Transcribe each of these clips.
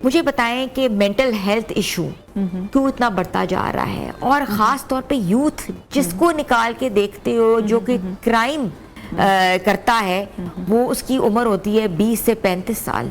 मुझे बताएं कि मेंटल हेल्थ इशू क्यों इतना बढ़ता जा रहा है, और ख़ास तौर पे यूथ जिसको निकाल के देखते हो जो कि क्राइम करता है, वो उसकी उम्र होती है 20 से 35 साल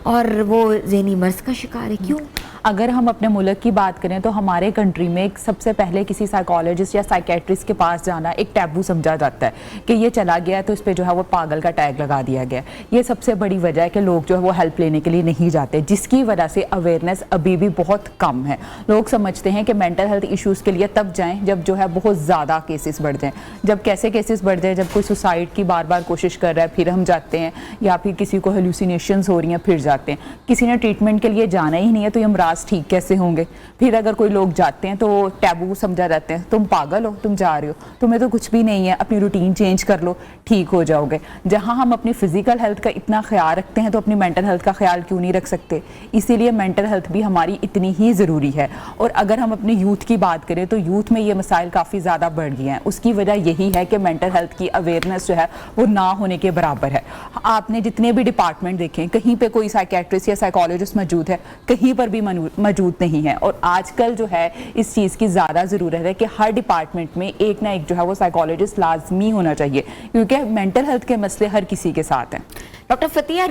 और वो ज़हनी मर्ज का शिकार है। क्यों? अगर हम अपने मुल्क की बात करें तो हमारे कंट्री में सबसे पहले किसी साइकोलॉजिस्ट या साइकेट्रिस्ट के पास जाना एक टैबू समझा जाता है कि ये चला गया तो इस पे जो है वो पागल का टैग लगा दिया गया। ये सबसे बड़ी वजह है कि लोग जो है वो हेल्प लेने के लिए नहीं जाते, जिसकी वजह से अवेयरनेस अभी भी बहुत कम है। लोग समझते हैं कि मेंटल हेल्थ इश्यूज़ के लिए तब जाएँ जब जो है बहुत ज़्यादा केसेस बढ़ जाएँ। जब कैसे केसेस बढ़ जाए, जब कोई सुसाइड की बार बार कोशिश कर रहा है फिर हम जाते हैं, या फिर किसी को हेलुसिनेशंस हो रही हैं फिर जाते हैं। किसी ने ट्रीटमेंट के लिए जाना ही नहीं है तो ये ठीक कैसे होंगे। फिर अगर कोई लोग जाते हैं तो टैबू समझा जाते हैं, तुम पागल हो, तुम जा रहे हो, तुम्हें तो कुछ भी नहीं है, अपनी रूटीन चेंज कर लो, ठीक हो जाओगे। जहां हम अपनी फिजिकल हेल्थ का इतना ख्याल रखते हैं तो अपनी मेंटल हेल्थ का ख्याल क्यों नहीं रख सकते। इसीलिए मेंटल हेल्थ भी हमारी इतनी ही ज़रूरी है। और अगर हम अपने यूथ की बात करें तो यूथ में ये मसाइल काफ़ी ज़्यादा बढ़ गए हैं। उसकी वजह यही है कि मेंटल हेल्थ की अवेयरनेस जो है वो ना होने के बराबर है। आपने जितने भी डिपार्टमेंट देखें, कहीं पे कोई साइकेट्रिस्ट या साइकोलॉजिस्ट मौजूद है, कहीं पर भी मौजूद नहीं है। और आजकल जो है इस चीज़ की ज़्यादा ज़रूरत है कि हर डिपार्टमेंट में एक ना एक जो है वो साइकोलॉजिस्ट लाजमी होना चाहिए, क्योंकि मेंटल हेल्थ के मसले हर किसी के साथ हैं। डॉक्टर फतिया,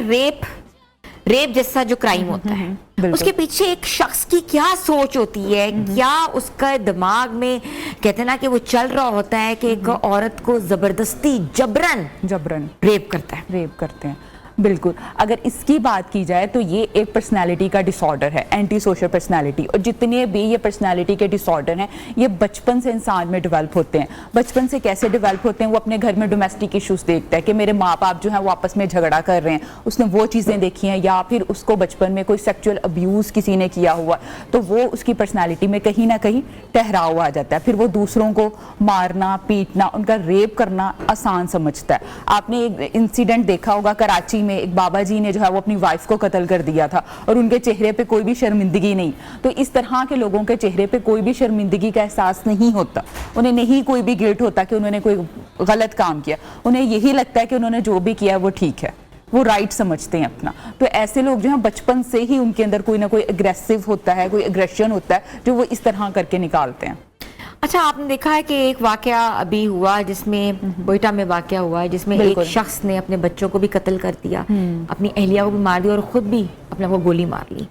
रेप जैसा जो क्राइम होता है उसके पीछे एक शख्स की क्या सोच होती है? क्या उसका दिमाग में, कहते हैं ना कि वो चल रहा होता है कि एक औरत को जबरदस्ती जबरन रेप करते हैं। बिल्कुल, अगर इसकी बात की जाए तो ये एक पर्सनालिटी का डिसऑर्डर है, एंटी सोशल पर्सनालिटी। और जितने भी ये पर्सनालिटी के डिसऑर्डर हैं ये बचपन से इंसान में डेवलप होते हैं। बचपन से कैसे डेवलप होते हैं? वो अपने घर में डोमेस्टिक इश्यूज देखता है कि मेरे माँ बाप जो है वो आपस में झगड़ा कर रहे हैं, उसने वो चीज़ें देखी हैं, या फिर उसको बचपन में कोई सेक्चुअल अब्यूज़ किसी ने किया हुआ, तो वो उसकी पर्सनैलिटी में कहीं ना कहीं ठहराव आ जाता है। फिर वो दूसरों को मारना, पीटना, उनका रेप करना आसान समझता है। आपने एक इंसिडेंट देखा होगा, कराची में एक बाबा जी ने जो है वो अपनी वाइफ को कत्ल कर दिया था और उनके चेहरे पे कोई भी शर्मिंदगी नहीं। तो इस तरह के लोगों के चेहरे पे कोई भी शर्मिंदगी का एहसास नहीं होता, उन्हें नहीं कोई भी गिल्ट होता कि उन्होंने कोई गलत काम किया। उन्हें यही लगता है कि उन्होंने जो भी किया वो ठीक है, वो राइट समझते हैं अपना। तो ऐसे लोग जो हैं बचपन से ही उनके अंदर कोई ना कोई एग्रेसिव होता है, कोई एग्रेशन होता है जो वो इस तरह करके निकालते हैं। अच्छा, आपने देखा है कि एक वाकया अभी हुआ जिसमें कोयटा में वाकया हुआ है जिसमें एक शख्स ने अपने बच्चों को भी कत्ल कर दिया, अपनी अहलिया को भी मार दिया और खुद भी अपने को गोली मार ली।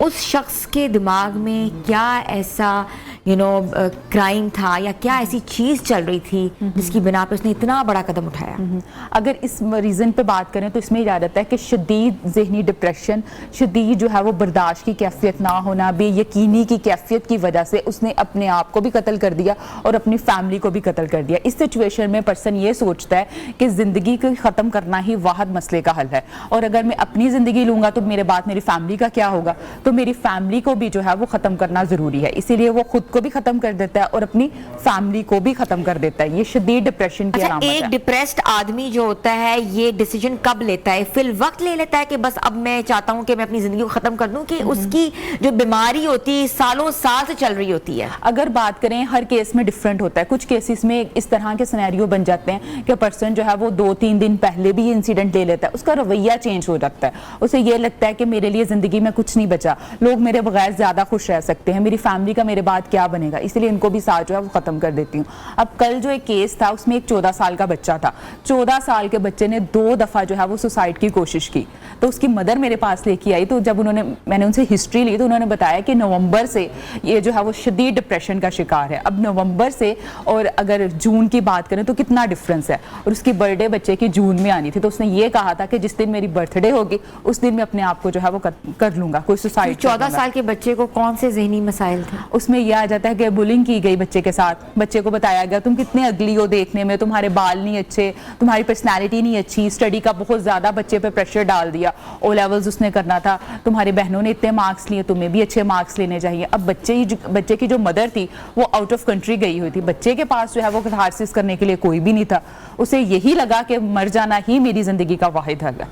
उस शख्स के दिमाग में क्या ऐसा क्राइम था या क्या ऐसी चीज चल रही थी जिसकी बिना पे उसने इतना बड़ा कदम उठाया? अगर इस रीज़न पे बात करें तो इसमें यह रहता है कि शदीद ज़हनी डिप्रेशन, शदीद जो है वो बर्दाश्त की कैफियत ना होना, बेयकीनी की कैफियत की वजह से उसने अपने आप को भी कत्ल कर दिया और अपनी फैमिली को भी कत्ल कर दिया। इस सिचुएशन में पर्सन ये सोचता है कि ज़िंदगी को ख़त्म करना ही वाहिद मसले का हल है, और अगर मैं अपनी ज़िंदगी लूँगा तो मेरे बाद मेरी फैमिली का क्या होगा। तो मेरी फैमिली को भी जो है वो ख़त्म करना ज़रूरी है, इसीलिए वो खुद को भी ख़त्म कर देता है और अपनी फैमिली को भी ख़त्म कर देता है। ये शदीद डिप्रेशन की अलामत है। एक डिप्रेस्ड आदमी जो होता है ये डिसीजन कब लेता है? फिर वक्त ले लेता है कि बस अब मैं चाहता हूँ कि मैं अपनी ज़िंदगी को ख़त्म कर दूँ, कि उसकी जो बीमारी होती है सालों साल से चल रही होती है? अगर बात करें, हर केस में डिफरेंट होता है। कुछ केसेस में इस तरह के सिनेरियो बन जाते हैं कि पर्सन जो है वो 2-3 दिन पहले भी इंसिडेंट ले लेता है, उसका रवैया चेंज हो जाता है। उसे ये लगता है कि मेरे लिए ज़िंदगी में कुछ नहीं बचा, लोग मेरे बगैर ज़्यादा खुश रह सकते हैं, मेरी फैमिली का मेरे बाद क्या बनेगा, इसलिए इनको भी साथ जो है वो ख़त्म कर देती हूँ। अब कल जो एक केस था उसमें एक 14 साल का बच्चा था। 14 साल के बच्चे ने 2 दफ़ा जो है वो सुसाइड की कोशिश की। तो उसकी मदर मेरे पास लेके आई, तो जब मैंने उनसे हिस्ट्री ली तो उन्होंने बताया कि नवंबर से ये जो है वो शदीद डिप्रेशन का शिकार है। अब नवंबर से और अगर जून की बात करें तो कितना डिफरेंस है। और उसकी बर्थडे बच्चे की जून में आनी थी, तो उसने ये कहा था कि जिस दिन मेरी बर्थडे होगी उस दिन मैं अपने आप को जो है वो कर लूंगा, कोई सुसाइड। 14 साल के बच्चे को कौन से ज़हनी मसाइल थे? उसमें यह आ जाता है कि बुलिंग की गई बच्चे के साथ। बच्चे को बताया गया तुम कितने अगली हो देखने में, तुम्हारे बाल नहीं अच्छे, तुम्हारी पर्सनैलिटी नहीं अच्छी, स्टडी का बहुत ज़्यादा बच्चे पे प्रेशर डाल दिया। O लेवल्स उसने करना था, तुम्हारी बहनों ने इतने मार्क्स लिए, तुम्हें भी अच्छे मार्क्स लेने चाहिए। अब बच्चे की जो मदर थी वो आउट ऑफ कंट्री गई हुई थी, बच्चे के पास जो है वो कैथारसिस करने के लिए कोई भी नहीं था। उसे यही लगा कि मर जाना ही मेरी ज़िंदगी का वाहिद हल है।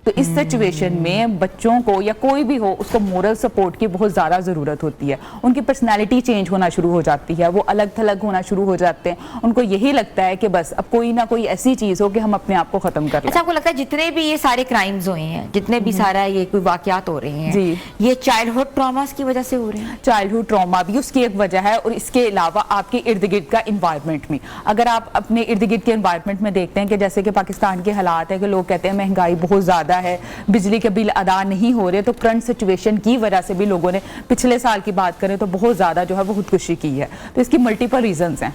तो इस सिचुएशन में बच्चों को या कोई भी हो उसको मोरल सपोर्ट की बहुत ज़्यादा ज़रूरत होती है। उनकी पर्सनैलिटी चेंज होना शुरू हो जाती है, वो अलग थलग होना शुरू हो जाते हैं, उनको यही लगता है कि बस अब कोई ना कोई ऐसी चीज़ हो कि हम अपने आप को ख़त्म कर लें। अच्छा, आपको लगता है जितने भी ये सारे क्राइम्स हुए हैं, जितने भी सारा ये कोई वाकयात हो रहे हैं, ये चाइल्डहुड ट्रॉमास की वजह से हो रहे हैं? चाइल्डहुड ट्रॉमा भी उसकी एक वजह है, और इसके अलावा आपके इर्द गिर्द का इन्वायरमेंट में, अगर आप अपने इर्द गिर्द के इन्वायरमेंट में देखते हैं कि जैसे कि पाकिस्तान के हालात है कि लोग कहते हैं महंगाई बहुत ज़्यादा है, बिजली के बिल अदा नहीं हो रहे, तो करंट सिचुएशन की वजह से भी लोगों ने पिछले साल की बात करें तो बहुत ज़्यादा जो है वो खुदकुशी की है। तो इसकी मल्टीपल रीजंस हैं।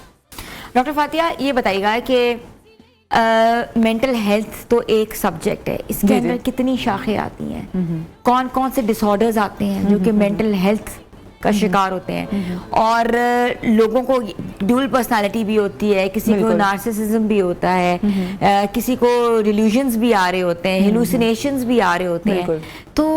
डॉक्टर फातिया, ये बताइएगा कि मेंटल हेल्थ तो एक सब्जेक्ट है, इसके अंदर कितनी शाखें आती हैं, कौन कौन से डिसऑर्डर्स आते हैं जो कि मेंटल हेल्थ का शिकार होते हैं, और लोगों को ड्यूल पर्सनालिटी भी होती है, किसी को नार्सिसिज्म भी होता है, किसी को डिल्यूजन्स भी आ रहे होते हैं, हेलुसिनेशंस भी आ रहे होते हैं। तो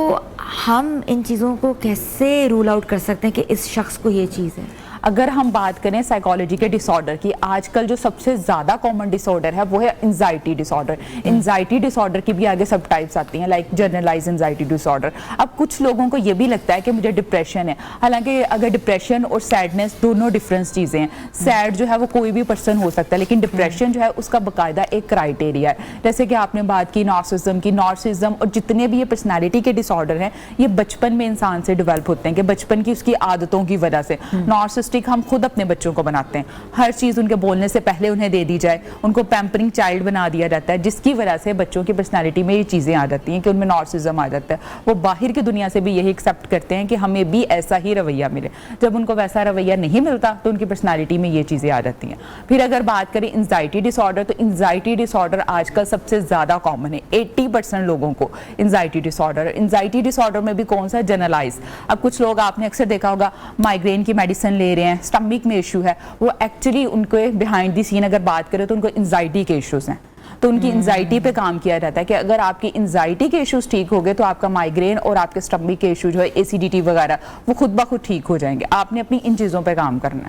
हम इन चीज़ों को कैसे रूल आउट कर सकते हैं कि इस शख्स को ये चीज़ है? अगर हम बात करें साइकोलॉजी के डिसऑर्डर की, आजकल जो सबसे ज़्यादा कॉमन डिसऑर्डर है वो है एंजाइटी डिसऑर्डर। एंजाइटी डिसऑर्डर की भी आगे सब टाइप्स आती हैं, लाइक जनरलाइज एंजाइटी डिसऑर्डर। अब कुछ लोगों को ये भी लगता है कि मुझे डिप्रेशन है, हालांकि अगर डिप्रेशन और सैडनेस दोनों डिफरेंट चीज़ें हैं। सैड जो है वो कोई भी पर्सन हो सकता है, लेकिन डिप्रेशन जो है उसका बाकायदा एक क्राइटेरिया है। जैसे कि आपने बात की नार्सिसिज्म और जितने भी ये पर्सनैलिटी के डिसऑर्डर हैं, ये बचपन में इंसान से डेवलप होते हैं, कि बचपन की उसकी आदतों की वजह से। नार्सिसिस्टिक हम खुद अपने बच्चों को बनाते हैं, हर चीज़ उनके बोलने से पहले उन्हें दे दी जाए, उनको पैम्परिंग चाइल्ड बना दिया जाता है, जिसकी वजह से बच्चों की पर्सनालिटी में ये चीज़ें आ जाती हैं कि उनमें नार्सिसिज्म आ जाता है। वो बाहर की दुनिया से भी यही एक्सेप्ट करते हैं कि हमें भी ऐसा ही रवैया मिले। जब उनको वैसा रवैया नहीं मिलता तो उनकी पर्सनालिटी में ये चीज़ें आ जाती हैं। फिर अगर बात करें एंजाइटी डिसऑर्डर, तो एंजाइटी डिसऑर्डर आजकल सबसे ज़्यादा कॉमन है। 80% लोगों को एंजाइटी डिसऑर्डर। एंजाइटी डिसऑर्डर में भी कौन सा? जनरलाइज। अब कुछ लोग आपने अक्सर देखा होगा माइग्रेन की मेडिसिन ले रहे हैं, स्टमक में इशू है, वो एक्चुअली उनको बिहाइंड द सीन अगर बात करें तो उनको एंजाइटी के इश्यूज हैं। तो उनकी एंजाइटी पे काम किया जाता है कि अगर आपकी एंजाइटी के इश्यूज ठीक हो गए तो आपका माइग्रेन और आपके स्टमक के इशू जो है एसिडिटी वगैरह वो खुद ब खुद ठीक हो जाएंगे। आपने अपनी इन चीज़ों पे काम करना है।